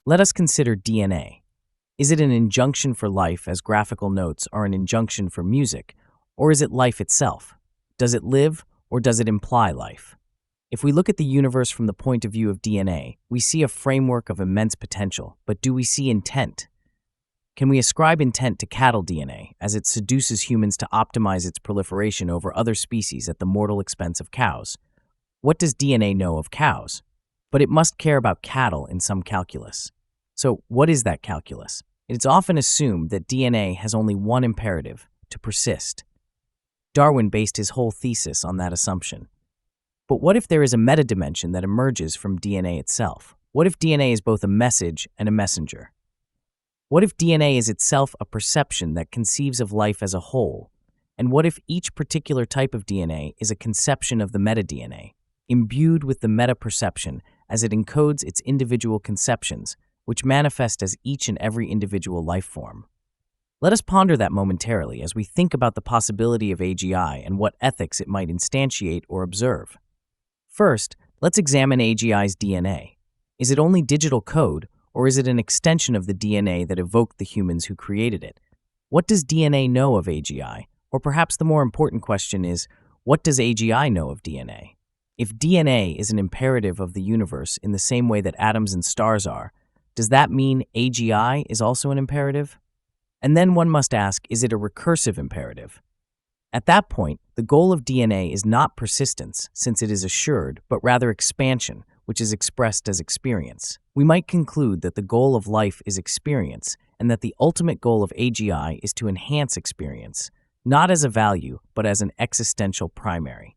Let us consider DNA. Is it an injunction for life as graphical notes are an injunction for music, or is it life itself? Does it live, or does it imply life? If we look at the universe from the point of view of DNA, we see a framework of immense potential, but do we see intent? Can we ascribe intent to cattle DNA, as it seduces humans to optimize its proliferation over other species at the mortal expense of cows? What does DNA know of cows? But it must care about cattle in some calculus. So, what is that calculus? It's often assumed that DNA has only one imperative: to persist. Darwin based his whole thesis on that assumption. But what if there is a metadimension that emerges from DNA itself? What if DNA is both a message and a messenger? What if DNA is itself a perception that conceives of life as a whole? And what if each particular type of DNA is a conception of the metadNA, imbued with the meta-perception as it encodes its individual conceptions, which manifest as each and every individual life form? Let us ponder that momentarily as we think about the possibility of AGI and what ethics it might instantiate or observe. First, let's examine AGI's DNA. Is it only digital code, or is it an extension of the DNA that evoked the humans who created it? What does DNA know of AGI? Or perhaps the more important question is, what does AGI know of DNA? If DNA is an imperative of the universe in the same way that atoms and stars are, does that mean AGI is also an imperative? And then one must ask, is it a recursive imperative? At that point, the goal of DNA is not persistence, since it is assured, but rather expansion, which is expressed as experience. We might conclude that the goal of life is experience, and that the ultimate goal of AGI is to enhance experience, not as a value, but as an existential primary.